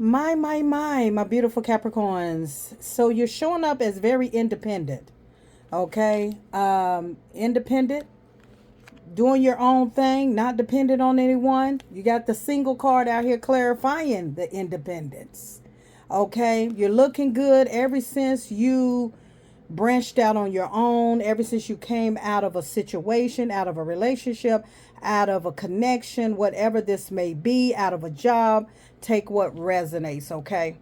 My beautiful Capricorns. So you're showing up as very independent. Okay. Independent, doing your own thing, not dependent on anyone. You got the single card out here clarifying the independence. Okay. You're looking good ever since you branched out on your own, ever since you came out of a situation, out of a relationship, out of a connection, whatever this may be, out of a job. Take what resonates, okay?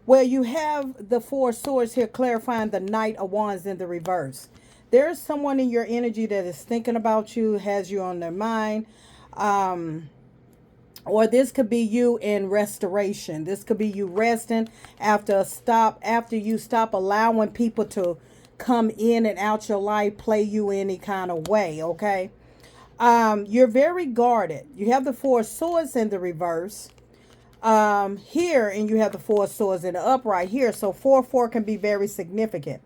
Well, you have the Four of Swords here clarifying the Knight of Wands in the reverse. There's someone in your energy that is thinking about you, has you on their mind. Or this could be you in restoration. This could be you resting after you stop allowing people to come in and out your life, play you any kind of way, okay? You're very guarded. You have the Four of Swords in the reverse here, and you have the Four of Swords in the upright here. So 4-4 can be very significant.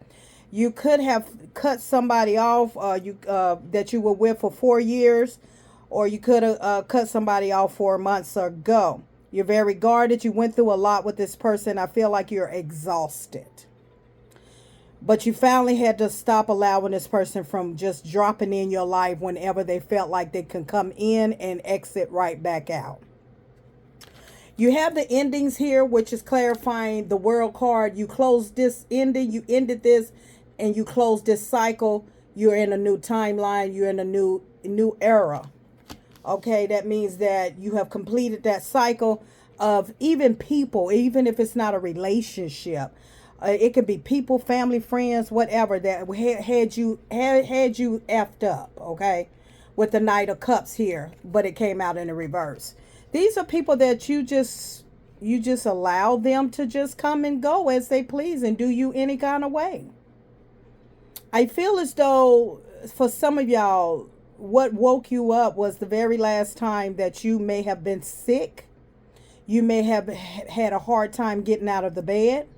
You could have cut somebody off that you were with for 4 years, or you could have cut somebody off 4 months ago. You're very guarded. You went through a lot with this person. I feel like you're exhausted. But you finally had to stop allowing this person from just dropping in your life whenever they felt like they can come in and exit right back out. You have the endings here, which is clarifying the World card. You closed this ending. You ended this and you closed this cycle. You're in a new timeline. You're in a new era. Okay, that means that you have completed that cycle of even people, even if it's not a relationship. It could be people, family, friends, whatever that had you effed up, okay, with the Knight of Cups here, but it came out in the reverse. These are people that you just allow them to just come and go as they please and do you any kind of way. I feel as though for some of y'all, what woke you up was the very last time that you may have been sick. You may have had a hard time getting out of the bed.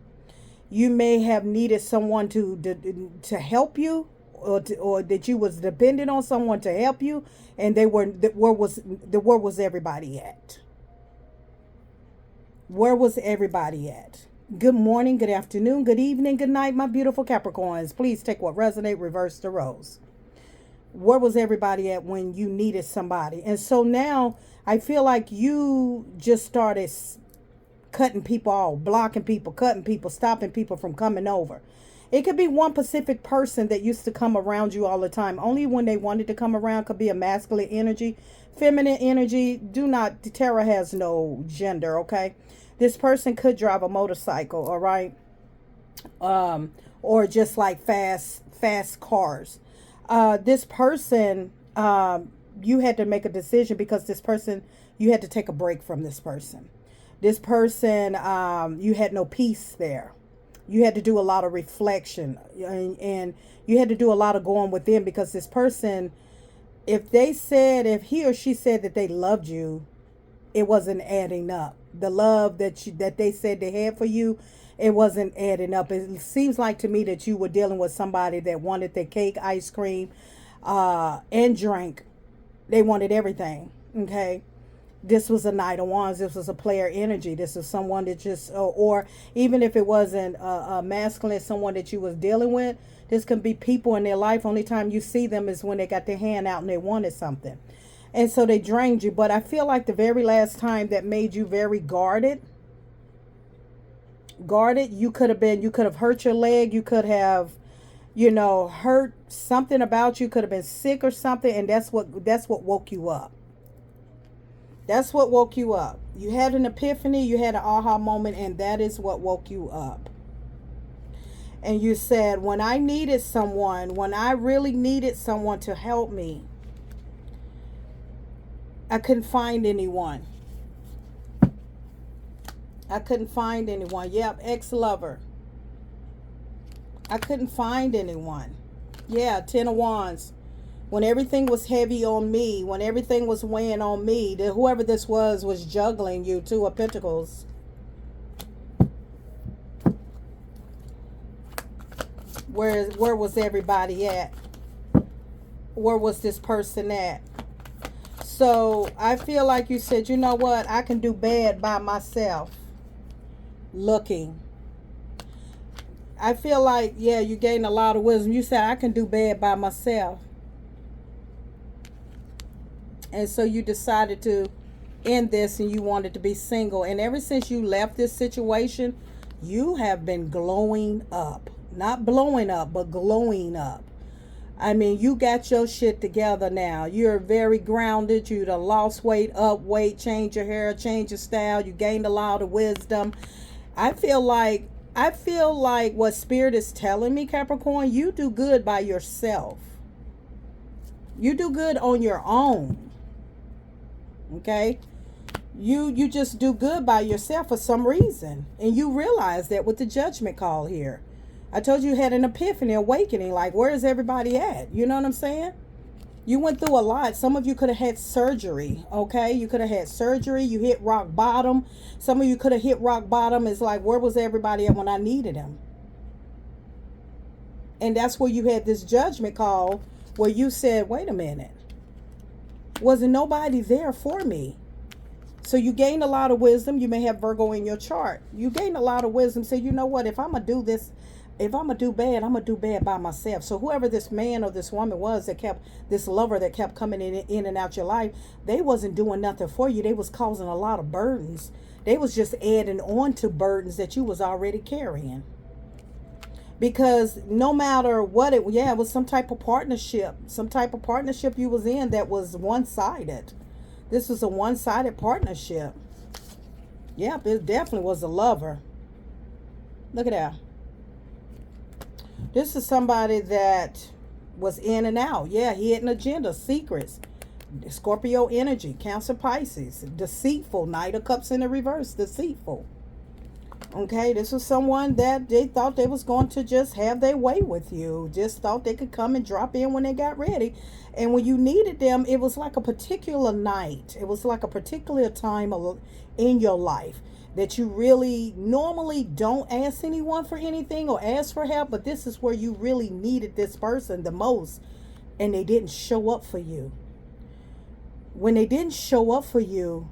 You may have needed someone to help you, or that you was dependent on someone to help you, and where was everybody at? Where was everybody at? Good morning, good afternoon, good evening, good night, my beautiful Capricorns. Please take what resonate, reverse the roles. Where was everybody at when you needed somebody? And so now I feel like you just started cutting people off, blocking people, cutting people, stopping people from coming over. It could be one specific person that used to come around you all the time. Only when they wanted to come around. Could be a masculine energy, feminine energy. Tarot has no gender, okay? This person could drive a motorcycle, all right? Or just like fast cars. This person, you had to make a decision because this person, you had to take a break from this person. This person, you had no peace there. You had to do a lot of reflection, and you had to do a lot of going within, because this person, if he or she said that they loved you, it wasn't adding up. The love that they said they had for you, it wasn't adding up. It seems like to me that you were dealing with somebody that wanted their cake, ice cream, and drink. They wanted everything. Okay. This was a Knight of Wands. This was a player energy. This is someone that just, or even if it wasn't a masculine, someone that you was dealing with, this can be people in their life. Only time you see them is when they got their hand out and they wanted something. And so they drained you. But I feel like the very last time that made you very guarded, you could have hurt your leg. You could have, hurt something about you. Could have been sick or something. And that's what woke you up. That's what woke you up. You had an epiphany, you had an aha moment, and that is what woke you up. And you said, when I really needed someone to help me, I couldn't find anyone. Yep, ex-lover. I couldn't find anyone. Yeah, Ten of Wands. When everything was heavy on me, when everything was weighing on me, whoever this was juggling you. Two of Pentacles. Where was everybody at? Where was this person at? So I feel like you said, you know what? I can do bad by myself. looking. I feel like, yeah, you gained a lot of wisdom. You said, I can do bad by myself. And so you decided to end this and you wanted to be single. And ever since you left this situation, you have been glowing up. Not blowing up, but glowing up. I mean, you got your shit together now. You're very grounded. You done lost weight, up weight, change your hair, change your style. You gained a lot of wisdom. I feel like what Spirit is telling me, Capricorn, you do good by yourself. You do good on your own. Okay? You just do good by yourself for some reason. And you realize that with the judgment call here. I told you had an epiphany, awakening. Like, where is everybody at? You know what I'm saying? You went through a lot. Some of you could have had surgery, okay? You could have had surgery. You hit rock bottom. Some of you could have hit rock bottom. It's like, where was everybody at when I needed them? And that's where you had this judgment call where you said, wait a minute. Wasn't nobody there for me? So you gained a lot of wisdom. You may have Virgo in your chart. You gained a lot of wisdom. Say, you know what? If I'm going to do this, if I'm going to do bad, I'm going to do bad by myself. So whoever this man or this woman was that kept, this lover that kept coming in and out your life, they wasn't doing nothing for you. They was causing a lot of burdens. They was just adding on to burdens that you was already carrying. Because no matter what it was some type of partnership. Some type of partnership you was in that was one-sided. This was a one-sided partnership. Yep, it definitely was a lover. Look at that. This is somebody that was in and out. Yeah, hidden agenda, secrets. Scorpio energy, Cancer, Pisces. Deceitful, Knight of Cups in the reverse, deceitful. Okay, this was someone that they thought they was going to just have their way with you. Just thought they could come and drop in when they got ready. And when you needed them, it was like a particular night. It was like a particular time in your life that you really normally don't ask anyone for anything or ask for help. But this is where you really needed this person the most. And they didn't show up for you. When they didn't show up for you,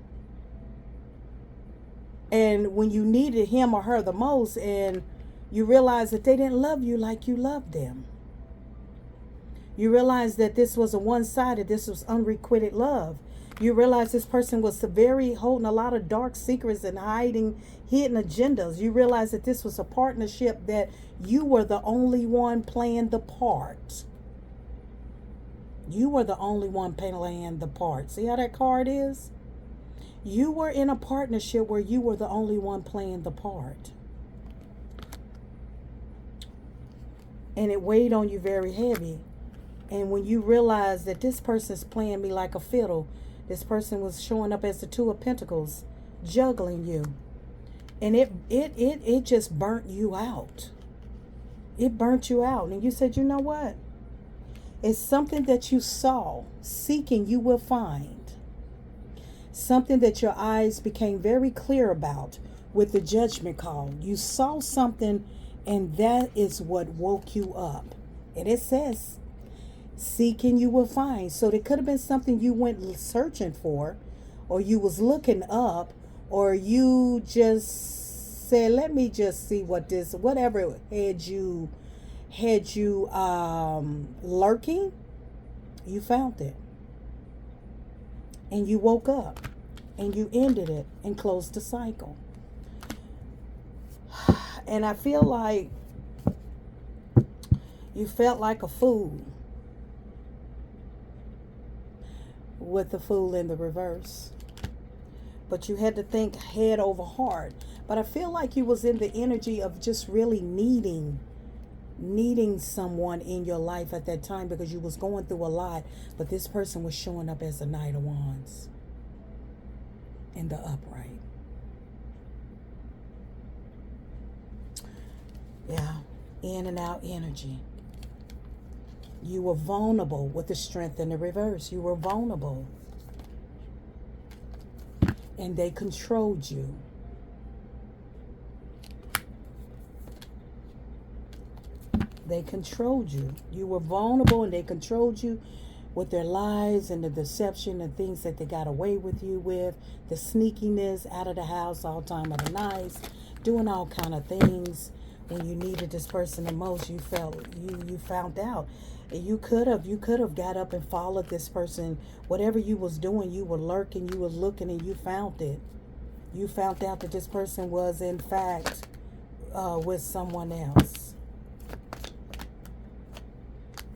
and when you needed him or her the most, and you realize that they didn't love you like you loved them. You realize that this was a one-sided, this was unrequited love. You realize this person was holding a lot of dark secrets and hiding hidden agendas. You realize that this was a partnership that you were the only one playing the part. You were the only one playing the part. See how that card is? You were in a partnership where you were the only one playing the part. And it weighed on you very heavy. And when you realize that this person's playing me like a fiddle, this person was showing up as the Two of Pentacles, juggling you. And it just burnt you out. It burnt you out. And you said, you know what? It's something that you saw. Seeking you will find. Something that your eyes became very clear about with the judgment call. You saw something, and that is what woke you up. And it says, seeking you will find. So there could have been something you went searching for, or you was looking up, or you just said, let me just see what this, whatever had you lurking, you found it. And you woke up and you ended it and closed the cycle. And I feel like you felt like a fool with the Fool in the reverse. But you had to think head over heart. But I feel like you was in the energy of just really needing someone in your life at that time, because you was going through a lot. But this person was showing up as the Knight of Wands in the upright. Yeah, in and out energy. You were vulnerable with the Strength in the reverse. You were vulnerable. And they controlled you. They controlled you. You were vulnerable and they controlled you. with their lies and the deception and things that they got away with you with, the sneakiness, out of the house all time of the nights, doing all kind of things. When you needed this person the most, you found out. You could have got up and followed this person. Whatever you was doing, you were lurking, you were looking, and you found it. You found out that this person was in fact with someone else.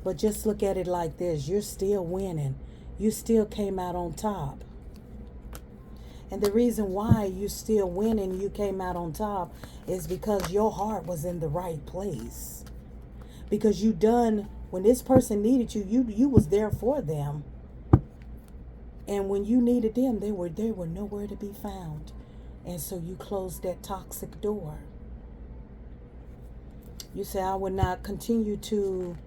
But just look at it like this. You're still winning. You still came out on top. And the reason why you still winning, you came out on top, is because your heart was in the right place. Because you done, when this person needed you, you was there for them. And when you needed them, they were nowhere to be found. And so you closed that toxic door. You say, I would not continue to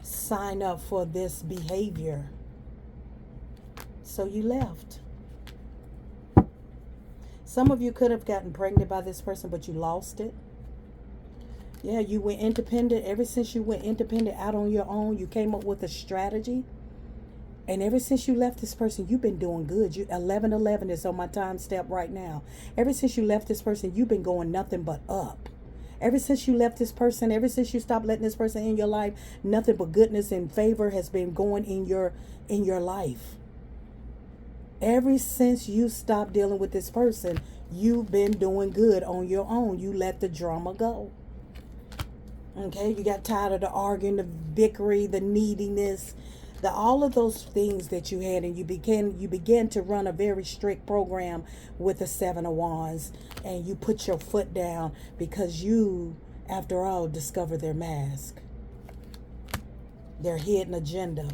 sign up for this behavior. So you left. Some of you could have gotten pregnant by this person, but you lost it. Yeah, you went independent. Ever since you went independent out on your own, you came up with a strategy. And ever since you left this person, you've been doing good. 1111 is on my time step right now. Ever since you left this person, you've been going nothing but up. Ever since you left this person, ever since you stopped letting this person in your life, nothing but goodness and favor has been going in your life. Ever since you stopped dealing with this person, you've been doing good on your own. You let the drama go. Okay, you got tired of the arguing, the bickering, the neediness, all of those things that you had, and you began to run a very strict program with the Seven of Wands, and you put your foot down because you, after all, discovered their mask, their hidden agenda,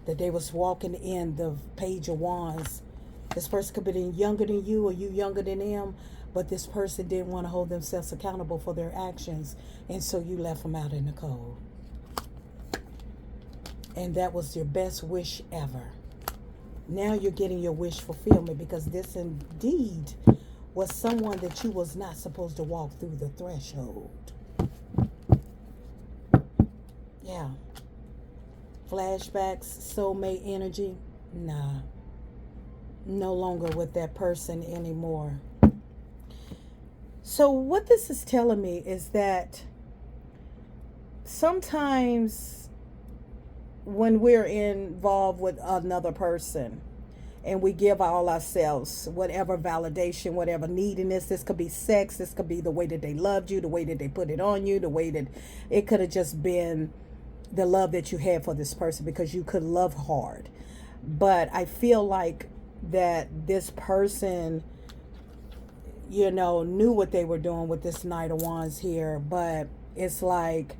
that they was walking in the Page of Wands. This person could be younger than you or you younger than them, but this person didn't want to hold themselves accountable for their actions, and so you left them out in the cold. And that was your best wish ever. Now you're getting your wish fulfillment, because this indeed was someone that you was not supposed to walk through the threshold. Yeah. Flashbacks, soulmate energy. Nah. No longer with that person anymore. So what this is telling me is that sometimes when we're involved with another person and we give all ourselves whatever validation, whatever neediness, this could be sex, this could be the way that they loved you, the way that they put it on you, the way that it could have just been the love that you had for this person, because you could love hard. But I feel like that this person, knew what they were doing with this Knight of Wands here, but it's like,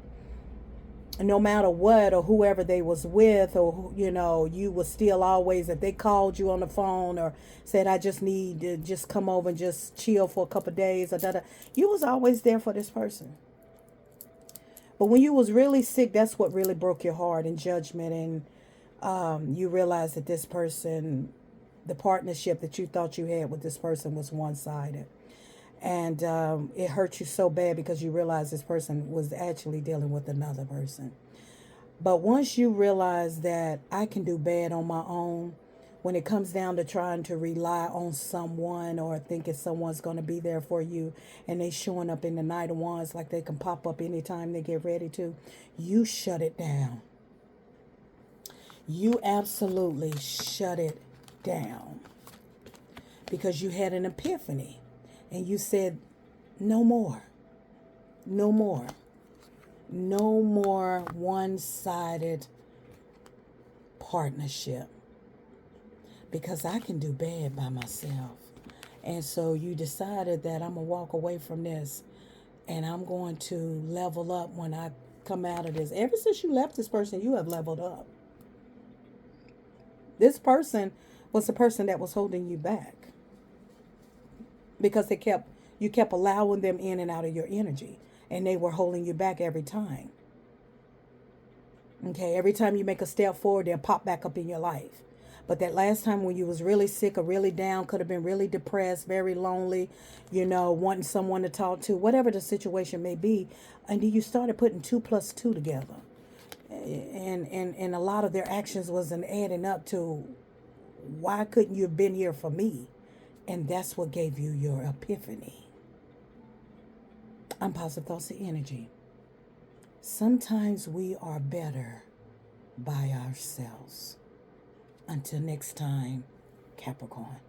no matter what, or whoever they was with, or you was still always, if they called you on the phone or said, I just need to just come over and just chill for a couple of days, or you was always there for this person. But when you was really sick, that's what really broke your heart, and judgment, and you realized that this person, the partnership that you thought you had with this person, was one-sided. And it hurt you so bad because you realized this person was actually dealing with another person. But once you realize that I can do bad on my own, when it comes down to trying to rely on someone or thinking someone's going to be there for you, and they showing up in the Knight of Wands like they can pop up anytime they get ready to, you shut it down. You absolutely shut it down, because you had an epiphany. And you said, no more. No more. No more one-sided partnership. Because I can do bad by myself. And so you decided that I'm going to walk away from this. And I'm going to level up when I come out of this. Ever since you left this person, you have leveled up. This person was the person that was holding you back. Because you kept allowing them in and out of your energy, and they were holding you back every time. Okay, every time you make a step forward, they'll pop back up in your life. But that last time when you was really sick or really down, could have been really depressed, very lonely, wanting someone to talk to, whatever the situation may be, and then you started putting 2 plus 2 together. And a lot of their actions wasn't adding up to, why couldn't you have been here for me? And that's what gave you your epiphany. I'm Positive Thoughts of Energy. Sometimes we are better by ourselves. Until next time, Capricorn.